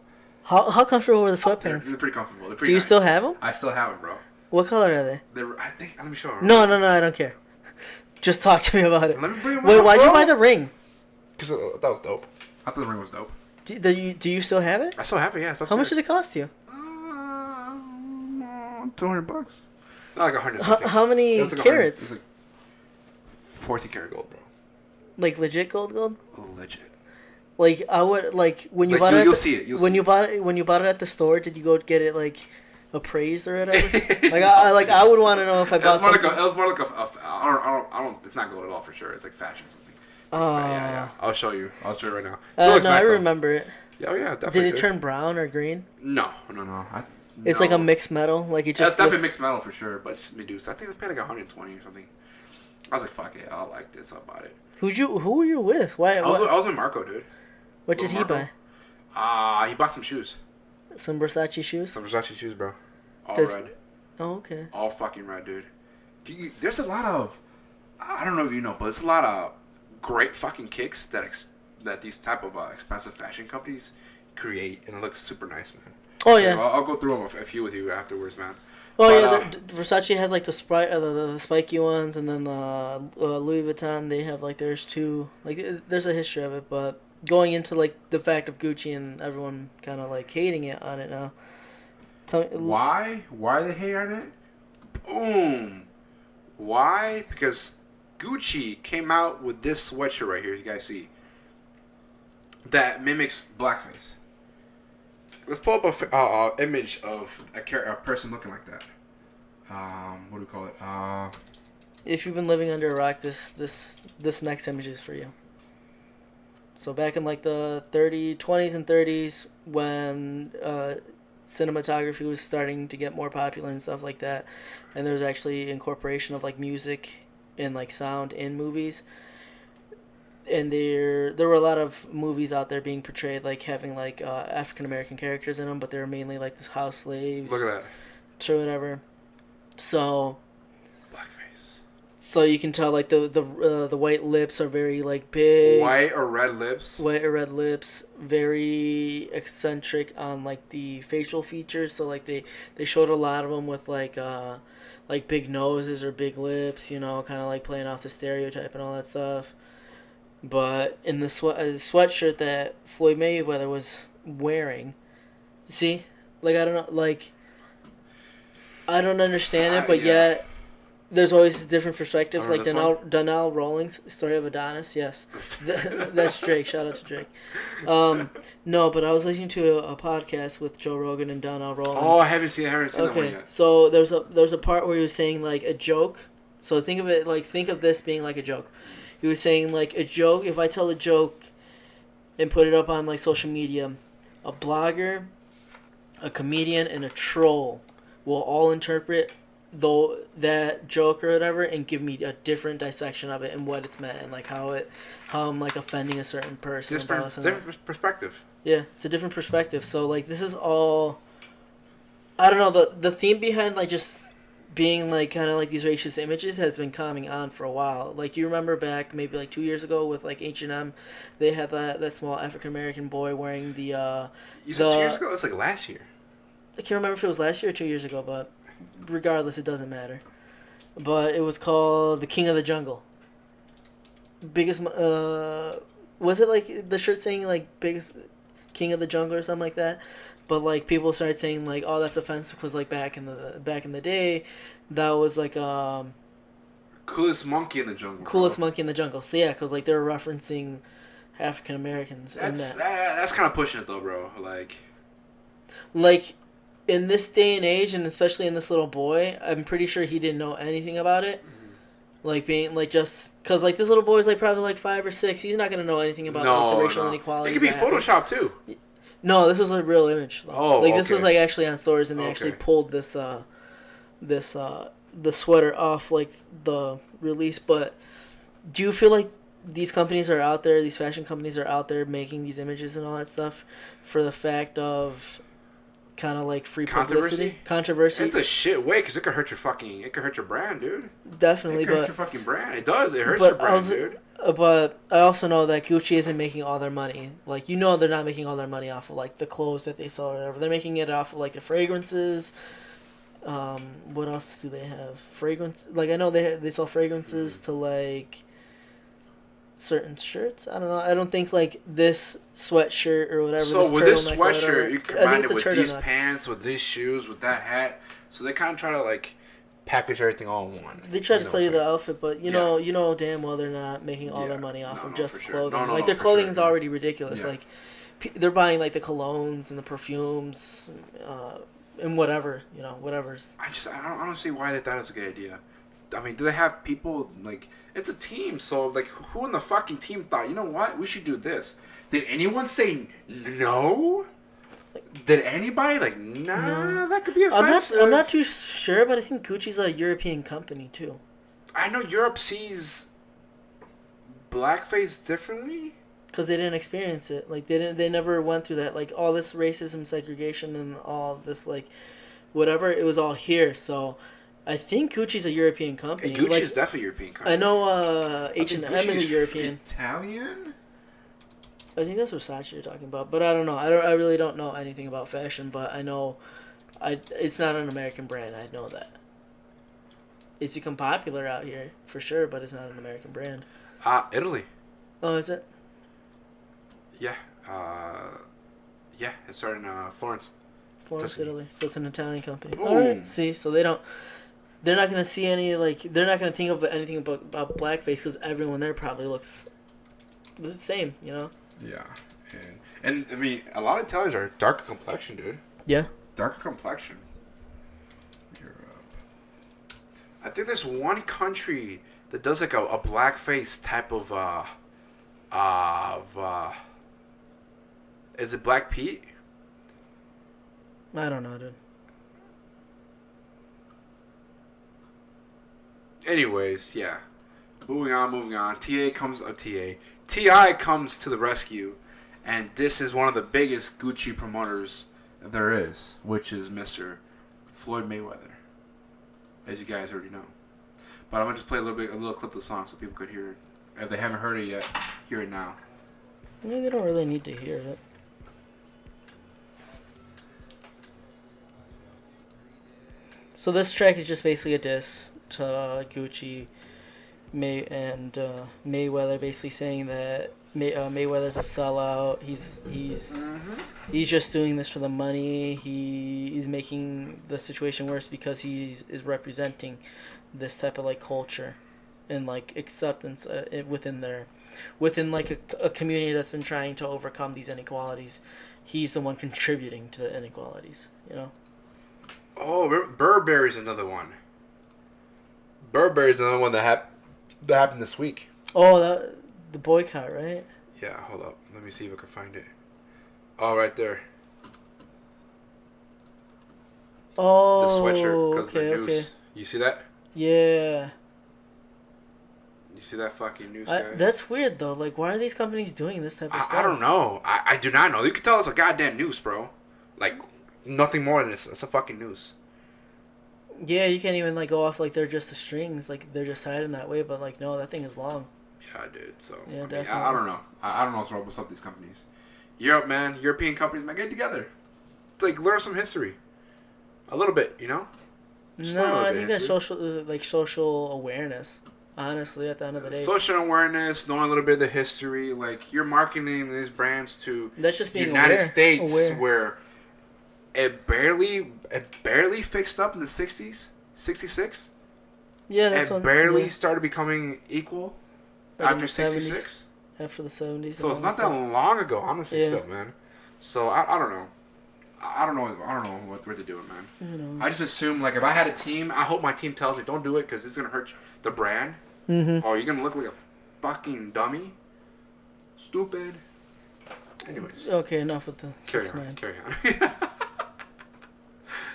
How comfortable were the sweatpants? They're pretty comfortable. They're Do pretty you nice. still have them? I still have them, bro. What color are they? I think... Let me show them. No, I don't care. Just talk to me about it. Let me bring them Wait, up, why'd bro. you buy the ring? Because that was dope. I thought the ring was dope. Do you still have it? I still have it, yeah. How much did it cost you? $200. Not like 100. How many carats? It was like 14 karat gold, bro. Like legit gold? Legit. Like I would when you bought it. You'll see it. When you bought it at the store, did you go get it like appraised or whatever? I would want to know if I bought something. It was more like I don't. It's not gold at all for sure. It's like fashion something. Yeah. I'll show you. I'll show you right now. No, nice, I remember it. Oh yeah, definitely. Did it turn brown or green? No. It's like a mixed metal, like it just. That's definitely mixed metal for sure. But Medusa, I think they paid like 120 or something. I was like, fuck it, I like this. I bought it. Who were you with? Why? I was with Marco, dude. What did he buy? He bought some shoes. Some Versace shoes. Some Versace shoes, bro. All red. Oh, okay. All fucking red, dude. There's a lot of, I don't know if you know, but there's a lot of great fucking kicks that these type of expensive fashion companies create, and it looks super nice, man. Oh yeah. I'll go through them a few with you afterwards, man. Oh yeah, Versace has like the spiky ones, and then Louis Vuitton, they have like theirs too. Like there's a history of it, but going into like the fact of Gucci and everyone kind of like hating it on it now. Tell me why they hate on it? Boom. Why? Because Gucci came out with this sweatshirt right here. You guys see that mimics blackface. Let's pull up a image of a person looking like that. What do we call it? If you've been living under a rock, this next image is for you. So back in like the 20s and 30s, when cinematography was starting to get more popular and stuff like that, and there was actually incorporation of like music and like sound in movies. And there were a lot of movies out there being portrayed like having like African American characters in them, but they were mainly like this house slaves. Look at that. Or whatever. So. Blackface. So you can tell like the white lips are very like big. White or red lips. White or red lips, very eccentric on like the facial features. So like they showed a lot of them with like big noses or big lips, you know, kind of like playing off the stereotype and all that stuff. But in the sweatshirt that Floyd Mayweather was wearing, see, like I don't know, like I don't understand it, but yet there's always different perspectives. Like Donnell Rawlings, Story of Adonis, yes, that's Drake. Shout out to Drake. No, but I was listening to a podcast with Joe Rogan and Donnell Rawlings. Oh, I haven't seen that one yet. So there's a part where he was saying like a joke. So think of this being like a joke. He was saying, like, a joke, if I tell a joke and put it up on, like, social media, a blogger, a comedian, and a troll will all interpret that joke or whatever and give me a different dissection of it and what it's meant and, like, how I'm, like, offending a certain person. Different perspective. Yeah, it's a different perspective. So, like, this is all... I don't know, the theme behind, like, just... being like kind of like these racist images has been coming on for a while. Like, do you remember back maybe like 2 years ago with like H&M, they had that small African American boy wearing the. You said 2 years ago? It's like last year. I can't remember if it was last year or 2 years ago, but regardless, it doesn't matter. But it was called the King of the Jungle. Biggest. Was it like the shirt saying like biggest King of the Jungle or something like that? But like people started saying like, oh, that's offensive because like back in the day, that was like coolest monkey in the jungle. Coolest monkey in the jungle. So yeah, because like they were referencing African Americans. That's kind of pushing it though, bro. Like in this day and age, and especially in this little boy, I'm pretty sure he didn't know anything about it. Mm-hmm. Like being like just because like this little boy is like probably like 5 or 6. He's not gonna know anything about like, the racial inequality. It could be Photoshop too. No, this was a real image. This was like actually on stores, and they actually pulled this the sweater off like the release. But do you feel like these companies are out there, these fashion companies are out there making these images and all that stuff for the fact of kind of like free publicity, controversy? It's a shit way because it could hurt your brand, dude. Definitely, it could hurt your fucking brand. It does. It hurts your brand, dude. But I also know that Gucci isn't making all their money. Like, you know, they're not making all their money off of like the clothes that they sell or whatever. They're making it off of like the fragrances. What else do they have? Fragrance. Like, I know they sell fragrances to like certain shirts. I don't know. I don't think like this sweatshirt or whatever. So with this sweatshirt, you combine it with these pants, with these shoes, with that hat. So they kind of try to like package everything all in one. They try to sell you the outfit, but you know damn well they're not making all their money off of just clothing. Like their clothing is already ridiculous. Yeah. Like they're buying like the colognes and the perfumes, and whatever, whatever's. I don't see why they thought it was a good idea. I mean, do they have people like? It's a team, so like, who in the fucking team thought, you know what, we should do this? Did anyone say no? Did anybody like, nah, no. That could be offensive? I'm not too sure, but I think Gucci's a European company too. I know Europe sees blackface differently. Because they didn't experience it. Like, they never went through that. Like, all this racism, segregation, and all this, like, whatever, it was all here. So, I think Gucci's a European company. Gucci's like, definitely a European company. I know H&M is a European. Italian? I think that's Versace you're talking about. But I don't know. I really don't know anything about fashion, but I know it's not an American brand. I know that. It's become popular out here, for sure, but it's not an American brand. Italy. Oh, is it? Yeah. Yeah, it started in Florence. Florence, Italy. So it's an Italian company. Ooh. All right. See, so they're not going to see any, like, they're not going to think of anything about blackface because everyone there probably looks the same, you know? Yeah. And I mean, a lot of Italians are darker complexion, dude. Yeah. Darker complexion. Europe. I think there's one country that does like a blackface type of is it Black Pete? I don't know, dude. Anyways, yeah. Moving on. T.I. comes to the rescue, and this is one of the biggest Gucci promoters there is, which is Mr. Floyd Mayweather, as you guys already know. But I'm gonna just play a little clip of the song so people could hear it. If they haven't heard it yet, hear it now. Yeah, they don't really need to hear it. So this track is just basically a diss to Gucci and Mayweather, basically saying that Mayweather's a sellout. He's just doing this for the money. He's making the situation worse because he is representing this type of like culture and like acceptance within like a community that's been trying to overcome these inequalities. He's the one contributing to the inequalities, you know. Oh, Burberry's another one. Burberry's another one that happened this week. Oh, the boycott, right? Yeah, hold up. Let me see if I can find it. Oh, right there. Oh, the sweatshirt because okay, of the news. okay. You see that? Yeah. You see that fucking news guy? That's weird though. Like, why are these companies doing this type of stuff? I don't know. I do not know. You can tell it's a goddamn noose, bro. Like, nothing more than this. It's a fucking noose. Yeah, you can't even like go off like they're just the strings. Like they're just tied in that way. But like, no, that thing is long. Yeah, dude. So yeah, definitely. I don't know. I don't know what's wrong with some of these companies. Europe, man. European companies, man, get together. Like, learn some history. A little bit, you know. No, I think that's social awareness. Honestly, at the end of the day, social awareness, knowing a little bit of the history, like you're marketing these brands to that's just being United aware. States, where it barely fixed up in the 60s, 66. Yeah, that's it barely started becoming equal after 66. After the 70s. So it's not that long ago, honestly, still, man. So I don't know. I don't know what they're doing, man. I just assume, like, if I had a team, I hope my team tells me, don't do it because it's going to hurt the brand. Mm-hmm. Or you're going to look like a fucking dummy. Stupid. Anyways. Okay, enough with the Carry 6ix9ine. Carry on.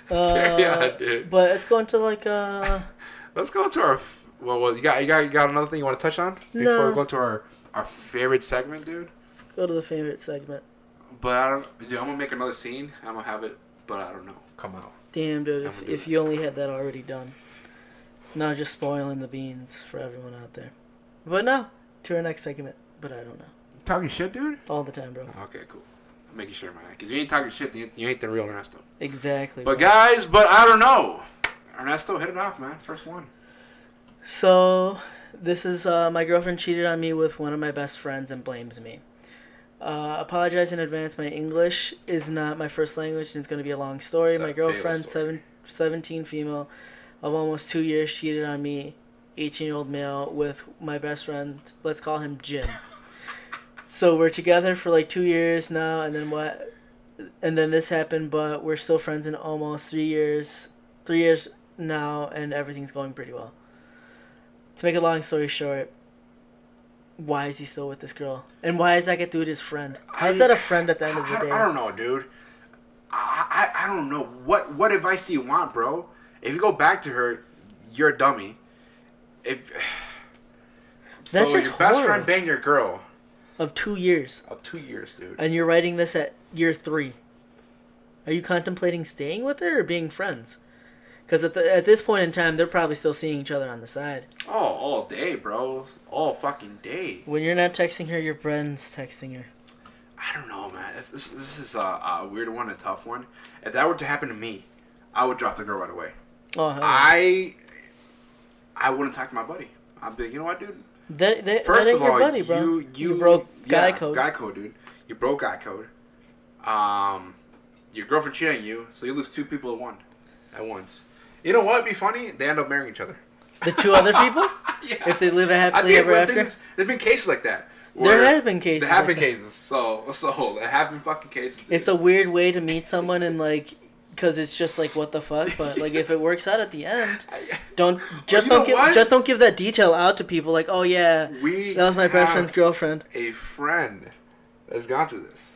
Carry on, dude. But let's go into, like, Let's go into our... Well, you got another thing you want to touch on? Before we go to our favorite segment, dude? Let's go to the favorite segment. But I'm gonna make another scene. I'm gonna have it, but I don't know. Come out. Damn, dude! If you only had that already done. Now just spoiling the beans for everyone out there. But no, to our next segment. But I don't know. Talking shit, dude? All the time, bro. Okay, cool. I'm making sure, man. Because you ain't talking shit, you ain't the real Ernesto. Exactly. But guys, I don't know. Ernesto, hit it off, man. First one. So this is my girlfriend cheated on me with one of my best friends and blames me. Apologize in advance. My English is not my first language, and it's going to be a long story. My girlfriend, 17 female, of almost 2 years, cheated on me, 18-year-old male, with my best friend. Let's call him Jim. So we're together for like 2 years now, and then what? And then this happened, but we're still friends in almost 3 years. 3 years now, and everything's going pretty well. To make a long story short, why is he still with this girl? And why does that get dude his friend? How's that a friend at the end of the day? I don't know, dude. I don't know. What advice do you want, bro? If you go back to her, you're a dummy. So That's just your best horrible. friend banged your girl. Of 2 years. Of 2 years, dude. And you're writing this at year 3. Are you contemplating staying with her or being friends? Because at this point in time, they're probably still seeing each other on the side. Oh, all day, bro. All fucking day. When you're not texting her, your friend's texting her. I don't know, man. This is a weird one, a tough one. If that were to happen to me, I would drop the girl right away. Oh, hell yeah. I wouldn't talk to my buddy. I'd be like, you know what, dude? First of all, your buddy, bro. You broke guy code. Guy code, dude. You broke guy code. Your girlfriend cheated on you, so you lose 2 people at once. You know what would be funny? They end up marrying each other. The 2 other people? Yeah. If they live a happily ever after? There's been cases like that. There have been cases. There have been cases. So there have been fucking cases. Dude. It's a weird way to meet someone and like, because it's just like what the fuck. But like if it works out at the end, don't give that detail out to people. Like, oh yeah, that was my best friend's girlfriend. A friend that's gone through this.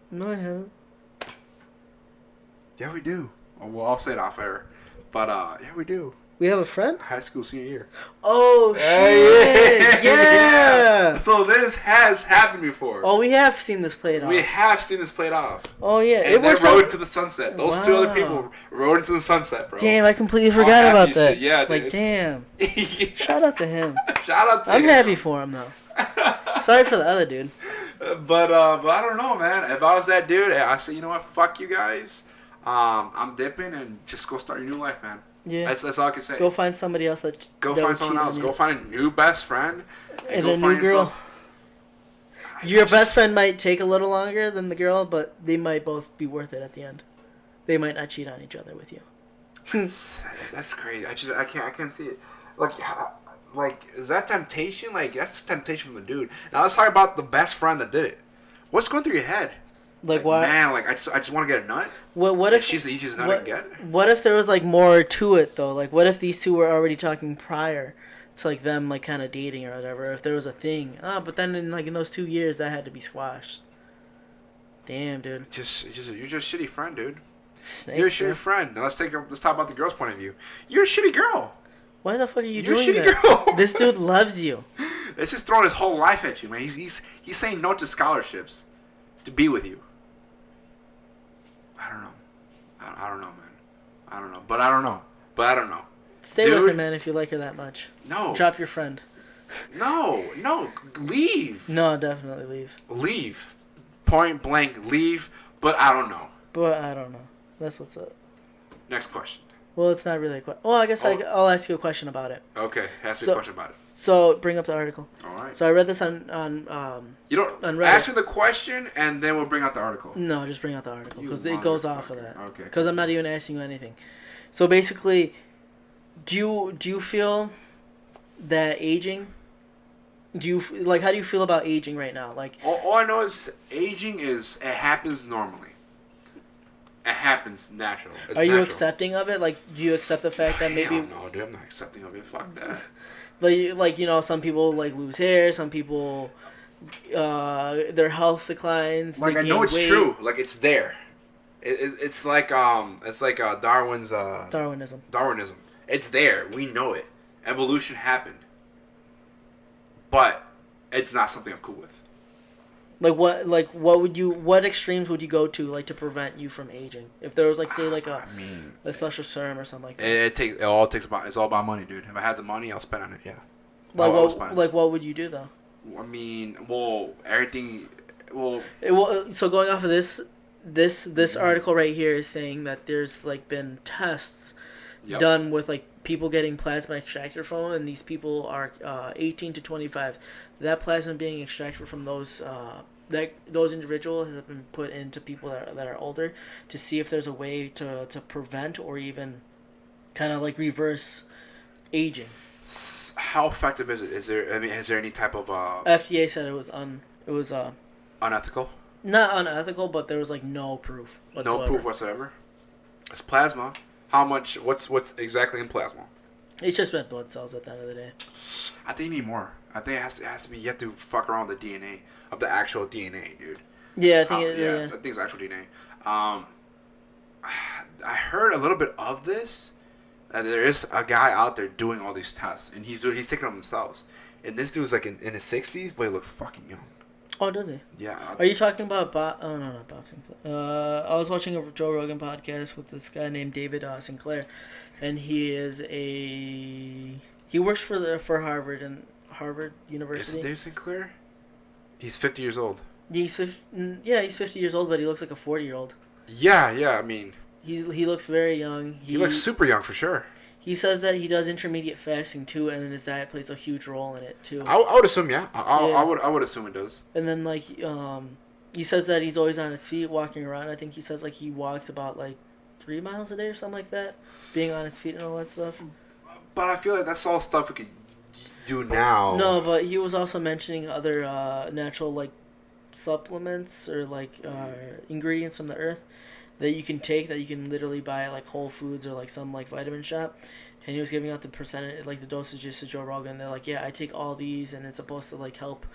No, I haven't. Yeah, we do. Well, I'll say it off air. But, yeah, we do. We have a friend? High school senior year. Oh, shit. Yeah. So this has happened before. Oh, we have seen this played off. We have seen this played off. Oh, yeah. And they rode into the sunset. Those 2 other people rode into the sunset, bro. Damn, I completely forgot about that. Shit. Yeah, dude. Like, damn. Shout out to him. Shout out to him. I'm happy for him, though. Sorry for the other dude. But I don't know, man. If I was that dude, I say, you know what? Fuck you guys. I'm dipping and just go start your new life, man. Yeah. That's all I can say. Go find somebody else that find someone else. Go find a new best friend. And go a find new girl. Yourself. Your best friend might take a little longer than the girl, but they might both be worth it at the end. They might not cheat on each other with you. That's crazy. I can't see it. Like is that temptation? Like that's temptation from the dude. Now let's talk about the best friend that did it. What's going through your head? Like what? Man, like I just want to get a nut. What if she's the easiest nut to get? What if there was like more to it though? Like what if these 2 were already talking prior to like them like kind of dating or whatever? If there was a thing, but then in those 2 years that had to be squashed. Damn, dude. You're just a shitty friend, dude. Snakes, you're a shitty friend. Now let's talk about the girl's point of view. You're a shitty girl. Why the fuck are you You're doing a shitty that? girl. This dude loves you. It's just throwing his whole life at you, man. He's saying no to scholarships to be with you. I don't know. I don't know, man. I don't know. But I don't know. Stay with her, man, if you like her that much. No. Drop your friend. No. Leave. No, definitely leave. Leave. Point blank, leave. But I don't know. That's what's up. Next question. Well, it's not really a question. Well, I guess I'll ask you a question about it. Okay, ask me a question about it. So, bring up the article. All right. So, I read this on you don't on Reddit. Ask me the question, and then we'll bring out the article. No, just bring out the article, because it goes off of that. Okay. Because I'm not even asking you anything. So, basically, do you feel that aging... how do you feel about aging right now? Like, all I know is aging it happens normally. It happens naturally. Are you accepting of it? Like, do you accept the fact that maybe... No, dude, I'm not accepting of it. Fuck that. Like some people, like, lose hair. Some people, their health declines. Like, I know it's true. Like, it's there. It's like Darwin's... Darwinism. Darwinism. It's there. We know it. Evolution happened. But it's not something I'm cool with. What extremes would you go to, like, to prevent you from aging? If there was, like, say, like a special serum or something like that. It's all about money, dude. If I had the money, I'll spend on it. Yeah. What would you do though? I mean, everything. So going off of this article right here is saying that there's like been tests done with like people getting plasma extracted from them, and these people are 18 to 25. That plasma being extracted from those individuals has been put into people that are older to see if there's a way to prevent or even kind of like reverse aging. How effective is it? Is there any type of FDA said it was unethical? Not unethical, but there was like no proof whatsoever. No proof whatsoever. It's plasma. How much? What's exactly in plasma? It's just red blood cells at the end of the day. I think you need more. I think it has to be. You have to fuck around with the DNA of the actual DNA, dude. Yeah, I think I think it's actual DNA. I heard a little bit of this. There is a guy out there doing all these tests, and he's taking them themselves. And this dude's like in his 60s, but he looks fucking young. Oh, does he? Yeah. Are you talking about oh no, not boxing. I was watching a Joe Rogan podcast with this guy named David Sinclair, and he works for Harvard University. Is it Dave Sinclair? He's 50 years old. He's 50 years old, but he looks like a 40-year-old. Yeah. I mean, he looks very young. He looks super young for sure. He says that he does intermediate fasting too, and then his diet plays a huge role in it too. I would assume, yeah. I would assume it does. And then like he says that he's always on his feet walking around. I think he says like he walks about like 3 miles a day or something like that, being on his feet and all that stuff. But I feel like that's all stuff we could do now. No, but he was also mentioning other natural like supplements or like ingredients from the earth that you can take, that you can literally buy at like Whole Foods or like some like vitamin shop. And he was giving out the percentage, like the dosages to Joe Rogan. They're like, yeah, I take all these and it's supposed to like help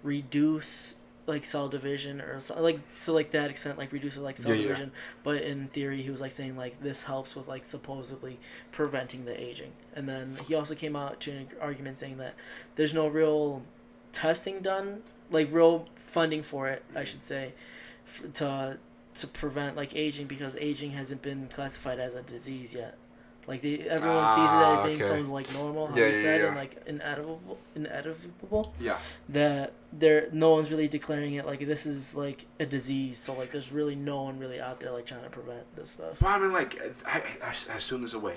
reduce like cell division or so, like that extent, like reduces like cell division. But in theory, he was like saying like this helps with like supposedly preventing the aging. And then he also came out to an argument saying that there's no real testing done, like real funding for it, I should say, to prevent like aging, because aging hasn't been classified as a disease yet. Like everyone sees it as being something like normal, how you said, and like inevitable. Yeah. That no one's really declaring it like this is like a disease. So like there's really no one really out there like trying to prevent this stuff. Well, I mean, like I assume there's a way.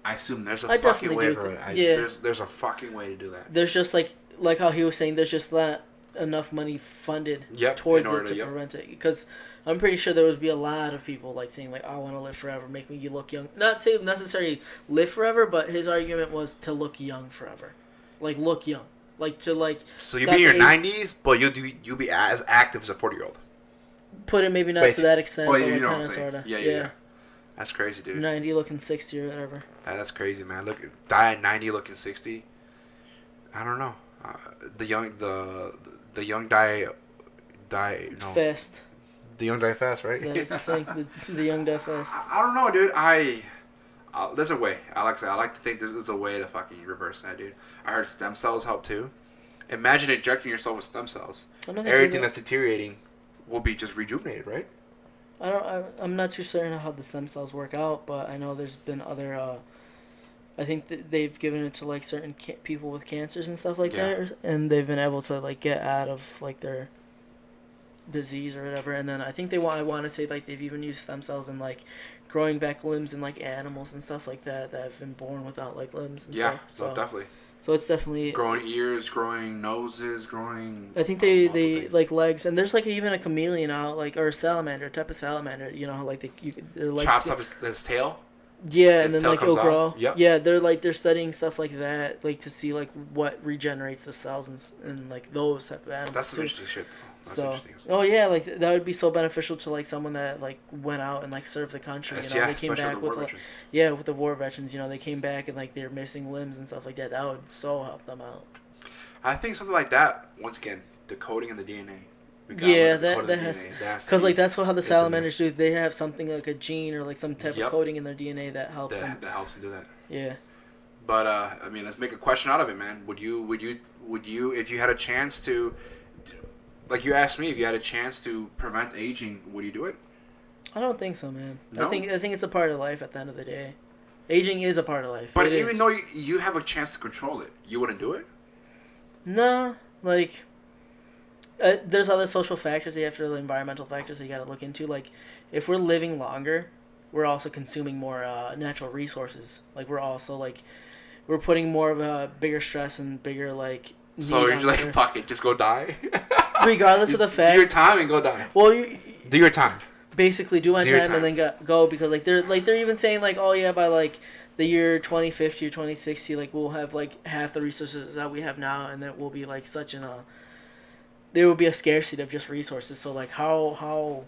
I assume there's a fucking way for it. There's a fucking way to do that. There's just like how he was saying, there's just not enough money funded towards it to prevent it, because I'm pretty sure there would be a lot of people like saying like I want to live forever, make me look young. Not say necessarily live forever, but his argument was to look young forever, like look young, like to like. So you'll be in your 90s, but you'll be as active as a 40-year-old. Put it maybe not to that extent, but like kind of sorta. Yeah. That's crazy, dude. 90 looking 60 or whatever. That's crazy, man. Die at 90 looking 60. I don't know. The young die. No. Fast. The young die fast, right? Yeah, it's the same. The young die fast. I don't know, dude. There's a way. I like to think there's a way to fucking reverse that, dude. I heard stem cells help too. Imagine injecting yourself with stem cells. Everything that's deteriorating will be just rejuvenated, right? I'm not too certain how the stem cells work out, but I know there's been other. I think that they've given it to like certain people with cancers and stuff like that, and they've been able to like get out of like their disease or whatever. And then I think I want to say like they've even used stem cells in like growing back limbs in like animals and stuff like that have been born without like limbs and stuff. So definitely. So it's definitely growing ears, growing noses, growing. I think they like legs, and there's like even a chameleon out, like, or a salamander, a type of salamander. You know how like their legs chops off his tail. Yeah, and then like it'll grow. Yep. Yeah, they're studying stuff like that, like to see like what regenerates the cells and like those type of animals. That's some interesting shit. Like that would be so beneficial to like someone that like went out and like served the country. You know, they came back with with the war veterans. You know, they came back and like they're missing limbs and stuff like that. That would so help them out. I think something like that. Once again, the coding of the DNA. Yeah, that has, because like that's how the salamanders do. They have something like a gene or like some type of coding in their DNA that helps them. That helps them do that. Yeah. But I mean, let's make a question out of it, man. Would you, if you had a chance to, like you asked me, if you had a chance to prevent aging, would you do it? I don't think so, man. No? I think it's a part of life. At the end of the day, aging is a part of life. But even though you have a chance to control it, you wouldn't do it? No, like. There's other social factors, the environmental factors that you got to look into. Like, if we're living longer, we're also consuming more natural resources. Like, we're also, like, we're putting more of a bigger stress and bigger, like... So you're like, fuck it, just go die? Regardless of the fact... Do your time and go die. Well, do your time. Basically, do my time and then go, because, like, they're even saying, like, oh, yeah, by, like, the year 2050 or 2060, like, we'll have, like, half the resources that we have now, and that will be, like, such an... there will be a scarcity of just resources. So like how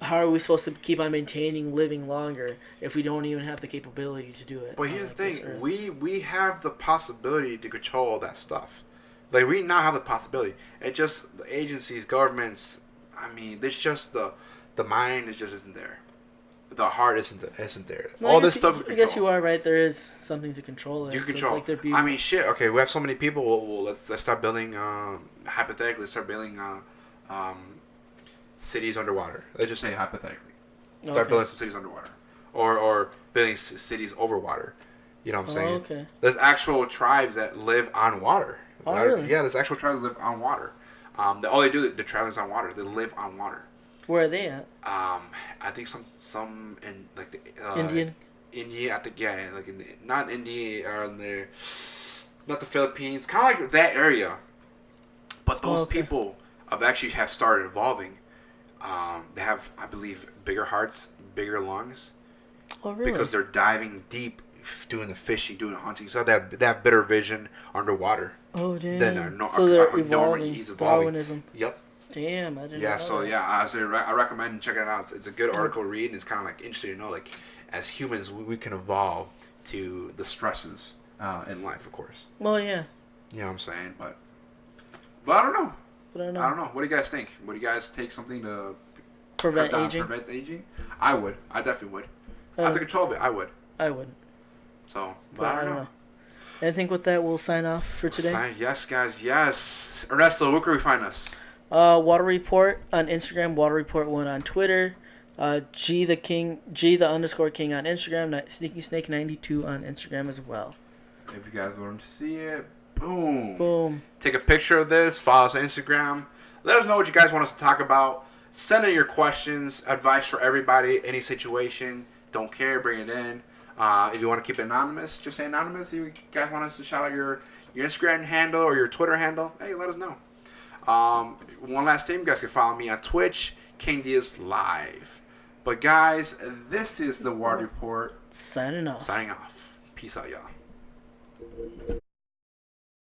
how are we supposed to keep on maintaining living longer if we don't even have the capability to do it? But here's the thing: we have the possibility to control all that stuff. Like we now have the possibility. It just the agencies, governments. I mean, there's just the mind is just isn't there. The heart isn't there. No, all this stuff. I guess you are right. There is something to control it. You control. Like I mean, shit. Okay, we have so many people. Well, let's start building. Hypothetically, start building. Cities underwater. Let's just say hypothetically. Start building some cities underwater, or building cities over water. You know what I'm saying? Okay. There's actual tribes that live on water. Oh, really? Yeah, there's actual tribes that live on water. All they do, the tribes on water. They live on water. Where are they at? I think some in like the Indian. India, I think like not India or not the Philippines, kind of like that area. But those people have started evolving. They have, I believe, bigger hearts, bigger lungs. Oh, really? Because they're diving deep, doing the fishing, doing the hunting. So they have better vision underwater. Oh, damn. So they're evolving. He's evolving. Darwinism. Yep. Damn, I didn't know. Yeah, so I recommend checking it out. It's a good article to read, and it's kind of like interesting to know, like, as humans, we can evolve to the stresses in life, of course. Well, yeah. You know what I'm saying? But I don't know. But I don't know. What do you guys think? Would you guys take something to prevent aging? I would. I definitely would. I have to control of it. I would. I wouldn't. So, but I don't know. I think with that, we'll sign off for today. Yes, guys. Yes. Ernesto, where can we find us? Water Report on Instagram. Water Report 1 on Twitter. G the _king on Instagram. Sneaky Snake 92 on Instagram as well. If you guys want to see it, boom. Boom. Take a picture of this. Follow us on Instagram. Let us know what you guys want us to talk about. Send in your questions, advice for everybody, any situation. Don't care, bring it in. If you want to keep it anonymous, just say anonymous. If you guys want us to shout out your Instagram handle or your Twitter handle, hey, let us know. One last thing, you guys can follow me on Twitch, King Diaz Live. But guys, this is the Water Report. Signing off. Peace out, y'all.